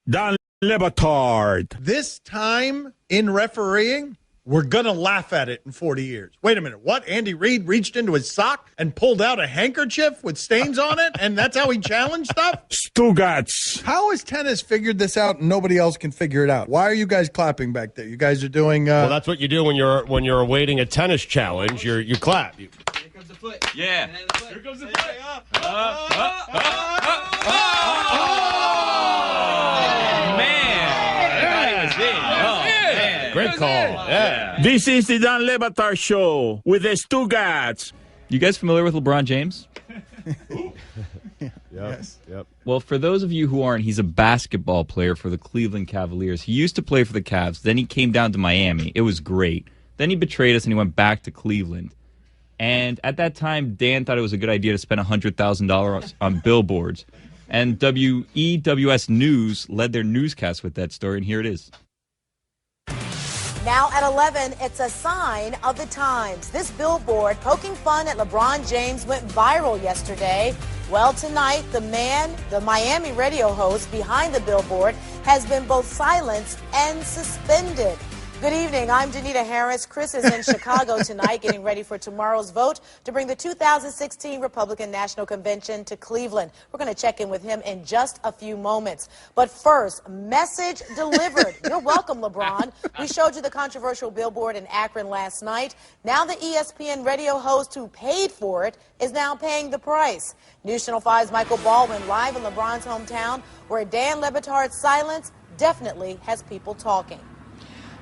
Dan LeBatard. This time in refereeing, we're going to laugh at it in 40 years. Wait a minute. What? Andy Reid reached into his sock and pulled out a handkerchief with stains on it? And that's how he challenged stuff? Stugotz. How has tennis figured this out and nobody else can figure it out? Why are you guys clapping back there? You guys are doing... Well, that's what you do when you're awaiting a tennis challenge. You clap. Here comes the foot. Yeah. Here comes the foot. Great call. Yeah. This is the Dan LeBatard Show with the Stugotz. You guys familiar with LeBron James? Yes. Yep. Well, for those of you who aren't, he's a basketball player for the Cleveland Cavaliers. He used to play for the Cavs. Then he came down to Miami. It was great. Then he betrayed us and he went back to Cleveland. And at that time, Dan thought it was a good idea to spend $100,000 on billboards. And WEWS News led their newscast with that story, and here it is. Now at 11, it's a sign of the times. This billboard poking fun at LeBron James went viral yesterday. Well, tonight, the Miami radio host behind the billboard, has been both silenced and suspended. Good evening. I'm Danita Harris. Chris is in Chicago tonight getting ready for tomorrow's vote to bring the 2016 Republican National Convention to Cleveland. We're going to check in with him in just a few moments. But first, message delivered. You're welcome, LeBron. We showed you the controversial billboard in Akron last night. Now the ESPN radio host who paid for it is now paying the price. News Channel 5's Michael Baldwin live in LeBron's hometown, where Dan LeBatard's silence definitely has people talking.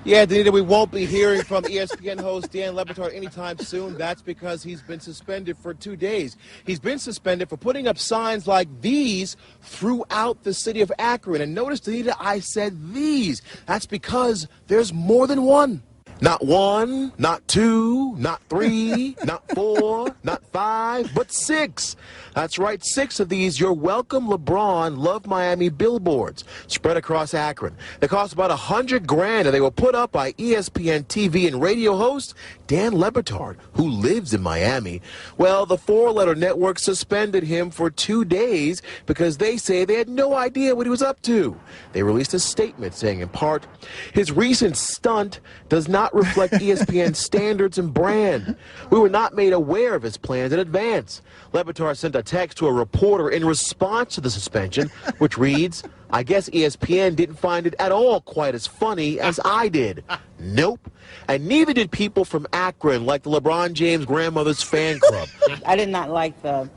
Yeah, Danita, we won't be hearing from ESPN host Dan LeBatard anytime soon. That's because he's been suspended for 2 days. He's been suspended for putting up signs like these throughout the city of Akron. And notice, Danita, I said these. That's because there's more than one. Not one, not two, not three, not four, not five, but six. That's right, 6 of these You're Welcome LeBron Love Miami billboards spread across Akron. They cost about $100,000, and they were put up by ESPN TV and radio host Dan LeBatard, who lives in Miami. Well, the 4-letter network suspended him for 2 days because they say they had no idea what he was up to. They released a statement saying, in part, his recent stunt does not reflect ESPN standards and brand. We were not made aware of his plans in advance. LeBatard sent a text to a reporter in response to the suspension, which reads, I guess ESPN didn't find it at all quite as funny as I did. Nope. And neither did people from Akron, like the LeBron James grandmother's fan club. I did not like the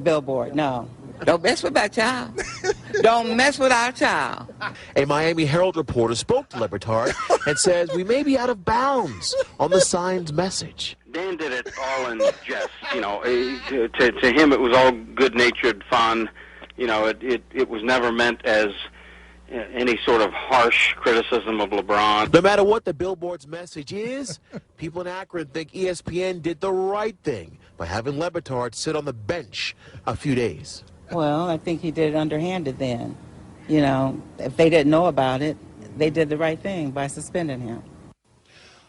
billboard, no. Don't mess with our child. Don't mess with our child. A Miami Herald reporter spoke to LeBatard and says we may be out of bounds on the sign's message. Dan did it all in jest, you know. To him, it was all good-natured fun. You know, it was never meant as any sort of harsh criticism of LeBron. No matter what the billboard's message is, people in Akron think ESPN did the right thing by having LeBatard sit on the bench a few days. Well, I think he did it underhanded then. You know, if they didn't know about it, they did the right thing by suspending him.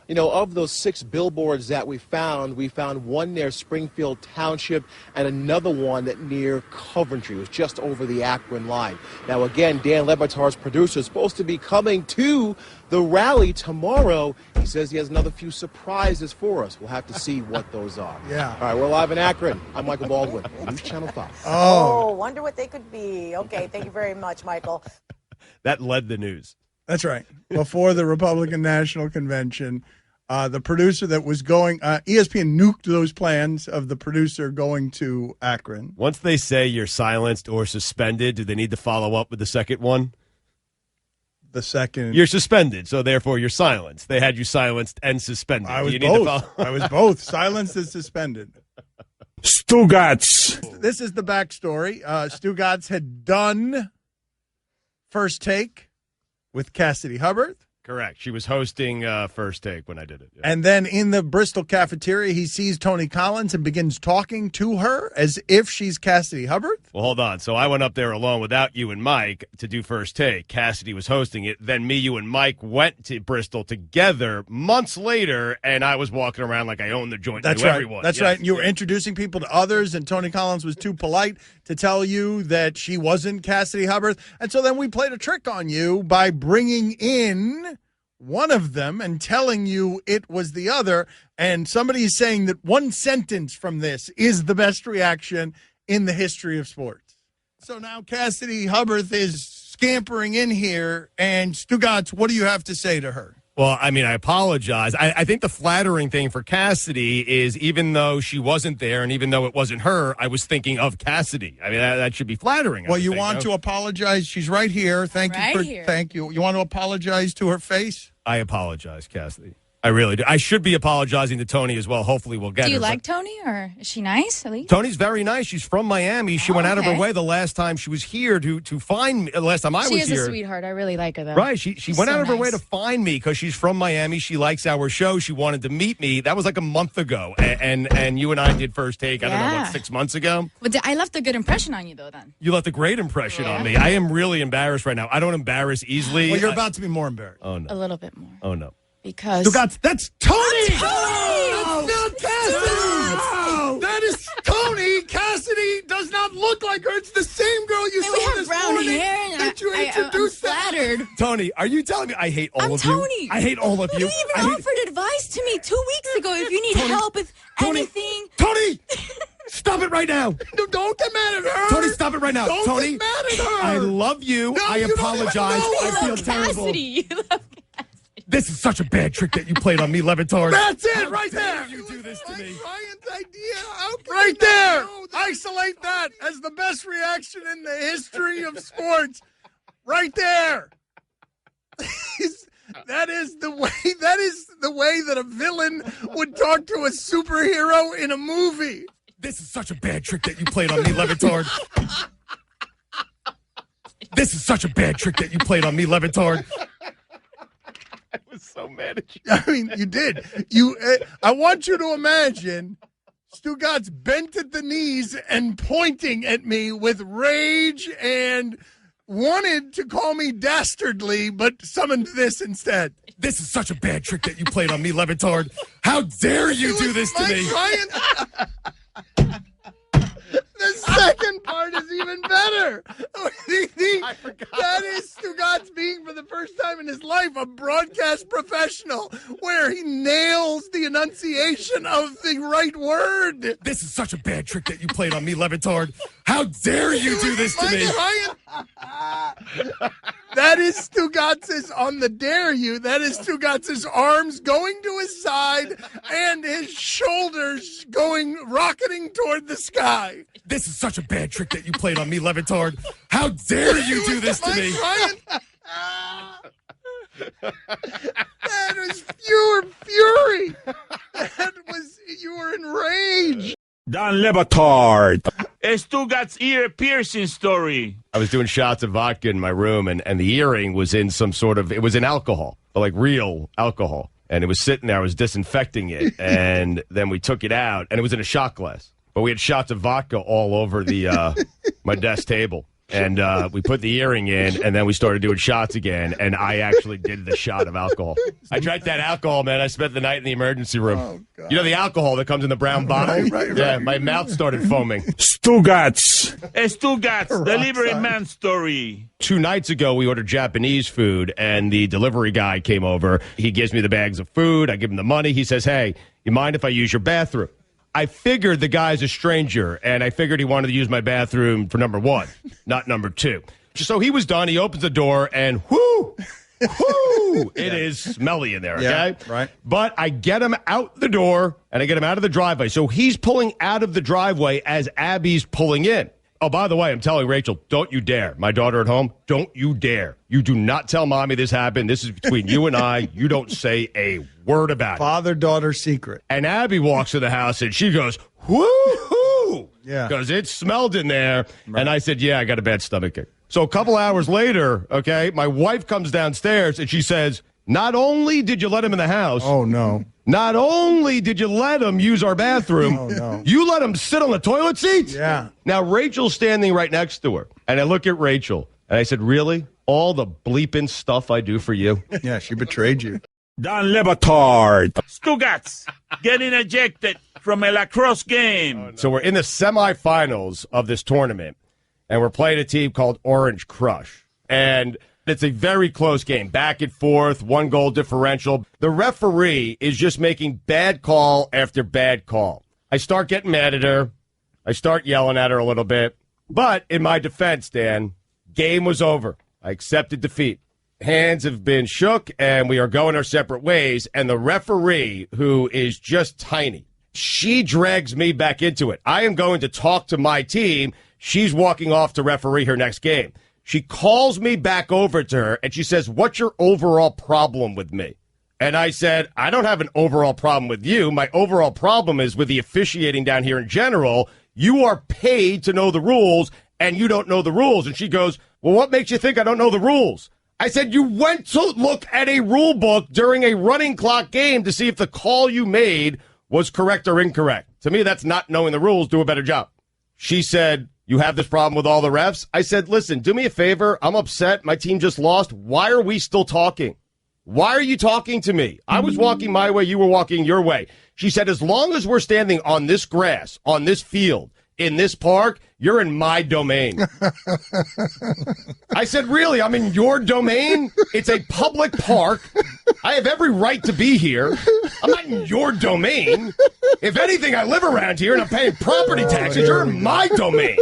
You know, of those 6 billboards that we found one near Springfield Township and another one near Coventry. It was just over the Akron line. Now, again, Dan LeBatard's producer is supposed to be coming to the rally tomorrow. He says he has another few surprises for us. We'll have to see what those are. Yeah. All right, we're live in Akron. I'm Michael Baldwin, News Channel 5. Oh, wonder what they could be. Okay, thank you very much, Michael. That led the news. That's right. Before the Republican National Convention, the producer that was going, ESPN nuked those plans of the producer going to Akron. Once they say you're silenced or suspended, do they need to follow up with the second one? The second. You're suspended, so therefore you're silenced. They had you silenced and suspended. I was Do you need to both. follow? I was both. Silenced and suspended. Stugotz. This is the backstory. Stugotz had done First Take with Cassidy Hubbard. Correct. She was hosting First Take when I did it. Yeah. And then in the Bristol cafeteria, he sees Tony Collins and begins talking to her as if she's Cassidy Hubbard. Well, hold on. So I went up there alone without you and Mike to do First Take. Cassidy was hosting it. Then me, you, and Mike went to Bristol together months later, and I was walking around like I owned the joint. That's knew right. Everyone. That's Yes. right. And you were introducing people to others, and Tony Collins was too polite to tell you that she wasn't Cassidy Hubbard. And so then we played a trick on you by bringing in one of them and telling you it was the other. And somebody is saying that one sentence from this is the best reaction in the history of sports. So now Cassidy Hubbard is scampering in here. And Stugotz, what do you have to say to her? Well, I mean, I apologize. I think the flattering thing for Cassidy is even though she wasn't there and even though it wasn't her, I was thinking of Cassidy. I mean, that should be flattering. Well, you want to apologize? She's right here. Thank you. You want to apologize to her face? I apologize, Cassidy. I really do. I should be apologizing to Tony as well. Hopefully we'll get her. Do you like Tony, or is she nice, at least? Tony's very nice. She's from Miami. She went out of her way the last time she was here to find me. The last time I was here. She is a sweetheart. I really like her, though. Right. She went out of her way to find me because she's from Miami. She likes our show. She wanted to meet me. That was like a month ago. And you and I did First Take, I don't know, 6 months ago? But I left a good impression on you, though, then. You left a great impression on me. I am really embarrassed right now. I don't embarrass easily. Well, you're about to be more embarrassed. Oh, no. A little bit more. Oh, no. Because that's Tony! That's not Cassidy! That is Tony! Cassidy does not look like her. It's the same girl you saw we have this brown morning hair, and that you introduced. I'm flattered. Tony, are you telling me I hate all of you? Tony. I hate all of you. You even offered advice to me 2 weeks ago if you need help with anything. Tony! Stop it right now. No, don't get mad at her. Tony, stop it right now. Don't Tony, get mad at her. I love you. No, I you don't apologize. even know I her. feel terrible. Cassidy. You love Cassidy. This is such a bad trick that you played on me, LeBatard. That's it, right there. You do this to me. Ryan's idea. Right there. Isolate that as the best reaction in the history of sports. Right there. That is the way that a villain would talk to a superhero in a movie. This is such a bad trick that you played on me, LeBatard. This is such a bad trick that you played on me, LeBatard. I was so mad at you. I mean, you did. I want you to imagine Stugotz bent at the knees and pointing at me with rage and wanted to call me dastardly, but summoned this instead. This is such a bad trick that you played on me, LeBatard. How dare you do this to me? The second part is even better. I forgot. That is Stugotz being, for the first time in his life, a broadcast professional, where he nails the enunciation of the right word. This is such a bad trick that you played on me, LeBatard. How dare you do this to me? That is Stugotz's on the dare you. That is Stugotz's arms going to his side and his shoulders rocketing toward the sky. This is such a bad trick that you played on me, LeBatard. How dare you do this to me? That was pure fury. You were enraged. Dan LeBatard. Stugotz ear piercing story. I was doing shots of vodka in my room, and the earring was in it was in alcohol, but like real alcohol. And it was sitting there. I was disinfecting it, and then we took it out, and it was in a shot glass. But we had shots of vodka all over my desk table. And we put the earring in, and then we started doing shots again, and I actually did the shot of alcohol. I drank that alcohol, man. I spent the night in the emergency room. Oh, God. You know the alcohol that comes in the brown bottle? Right. My mouth started foaming. Stugotz. Stugotz, delivery man story. 2 nights ago, we ordered Japanese food, and the delivery guy came over. He gives me the bags of food. I give him the money. He says, hey, you mind if I use your bathroom? I figured the guy's a stranger, and I figured he wanted to use my bathroom for number 1, not number 2. So he was done. He opens the door, and whoo, it is smelly in there, okay? Yeah, right. But I get him out the door, and I get him out of the driveway. So he's pulling out of the driveway as Abby's pulling in. Oh, by the way, I'm telling Rachel, don't you dare. My daughter at home, don't you dare. You do not tell Mommy this happened. This is between you and I. You don't say a word about it. Father-daughter secret. And Abby walks to the house, and she goes, woo-hoo, Yeah. because it smelled in there. Right. And I said, yeah, I got a bad stomach ache. So a couple hours later, okay, my wife comes downstairs, and she says, Not only did you let him in the house. Oh, no. Not only did you let him use our bathroom. Oh, no. You let him sit on the toilet seat? Yeah. Now, Rachel's standing right next to her. And I look at Rachel, and I said, really? All the bleeping stuff I do for you? Yeah, she betrayed you. Dan LeBatard. Stugotz getting ejected from a lacrosse game. So we're in the semifinals of this tournament, and we're playing a team called Orange Crush. And it's a very close game, back and forth, 1-goal differential. The referee is just making bad call after bad call. I start getting mad at her. I start yelling at her a little bit. But in my defense, Dan, game was over. I accepted defeat. Hands have been shook, and we are going our separate ways. And the referee, who is just tiny, she drags me back into it. I am going to talk to my team. She's walking off to referee her next game. She calls me back over to her, and she says, what's your overall problem with me? And I said, I don't have an overall problem with you. My overall problem is with the officiating down here in general. You are paid to know the rules, and you don't know the rules. And she goes, well, what makes you think I don't know the rules? I said, you went to look at a rule book during a running clock game to see if the call you made was correct or incorrect. To me, that's not knowing the rules. Do a better job. She said, you have this problem with all the refs? I said, listen, do me a favor. I'm upset. My team just lost. Why are we still talking? Why are you talking to me? I was walking my way. You were walking your way. She said, as long as we're standing on this grass, on this field, in this park, you're in my domain. I said, really? I'm in your domain? It's a public park. I have every right to be here. I'm not in your domain. If anything, I live around here and I'm paying property taxes. You're in my domain.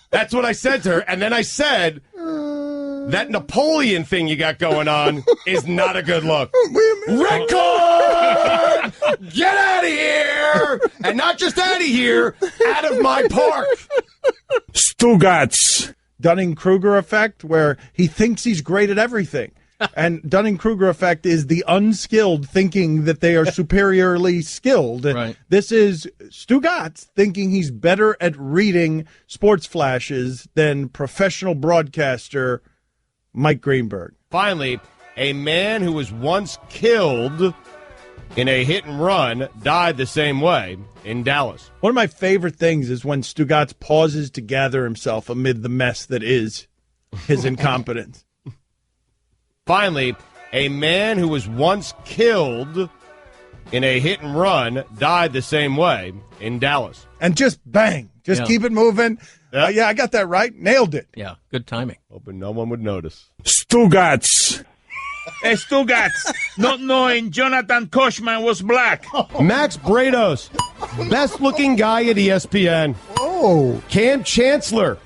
That's what I said to her. And then I said, that Napoleon thing you got going on is not a good look. Red card! Get out of here! And not just out of here, out of my park. Stugotz. Dunning-Kruger effect, where he thinks he's great at everything. And Dunning-Kruger effect is the unskilled thinking that they are superiorly skilled. Right. This is Stugotz thinking he's better at reading sports flashes than professional broadcaster Mike Greenberg. Finally, a man who was once killed in a hit and run died the same way in Dallas. One of my favorite things is when Stugotz pauses to gather himself amid the mess that is his incompetence. Finally, a man who was once killed in a hit and run died the same way in Dallas. And just bang. Just keep it moving. Yeah, I got that right. Nailed it. Yeah, good timing. Hoping no one would notice. Stugotz. Stugotz, not knowing Jonathan Koshman was black. Max Brados, best-looking guy at ESPN. Oh. Cam Chancellor.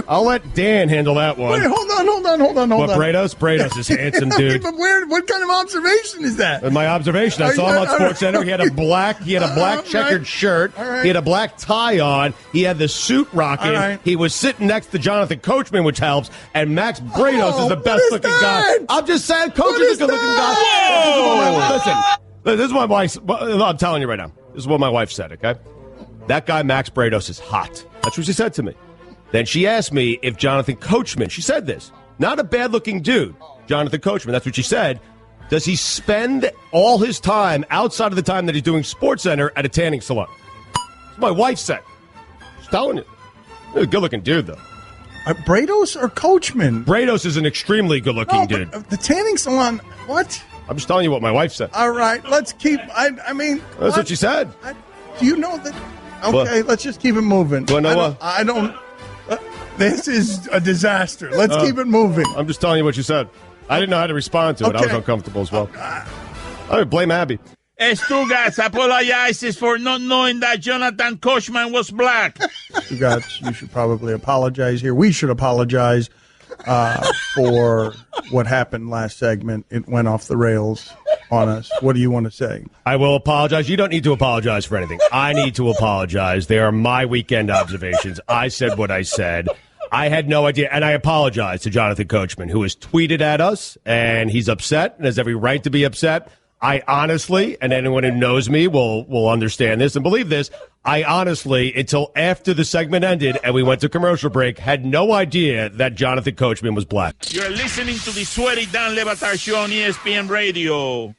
I'll let Dan handle that one. Wait, hold on. What, Brados? Brados is handsome, dude. But what kind of observation is that? My observation, I saw him on SportsCenter. He had a black checkered shirt. Right. He had a black tie on. He had the suit rocking. Right. He was sitting next to Jonathan Coachman, which helps. And Max Brados is the best-looking guy. I'm just saying, Coach is a good-looking guy. Listen, this is what my wife. I'm telling you right now. This is what my wife said. Okay, that guy Max Brados is hot. That's what she said to me. Then she asked me if Jonathan Coachman, she said this, not a bad-looking dude, Jonathan Coachman, that's what she said, does he spend all his time outside of the time that he's doing SportsCenter at a tanning salon? That's what my wife said. She's telling you. He's a good-looking dude, though. Brados or Coachman? Brados is an extremely good-looking dude. The tanning salon, what? I'm just telling you what my wife said. All right, let's keep, I mean. That's what she said. Do you know that? Okay, let's just keep it moving. Do I know what? I don't. This is a disaster. Let's keep it moving. I'm just telling you what you said. I didn't know how to respond to it. I was uncomfortable as well. I would blame Abby. Stugotz apologizes for not knowing that Jonathan Koshman was black. Stugotz, you should probably apologize here. We should apologize for what happened last segment. It went off the rails on us. What do you want to say? I will apologize. You don't need to apologize for anything. I need to apologize. They are my weekend observations. I said what I said. I had no idea, and I apologize to Jonathan Coachman, who has tweeted at us, and he's upset and has every right to be upset. I honestly, and anyone who knows me will understand this and believe this, I honestly, until after the segment ended and we went to commercial break, had no idea that Jonathan Coachman was black. You're listening to the Sweaty Dan LeBatard Show on ESPN Radio.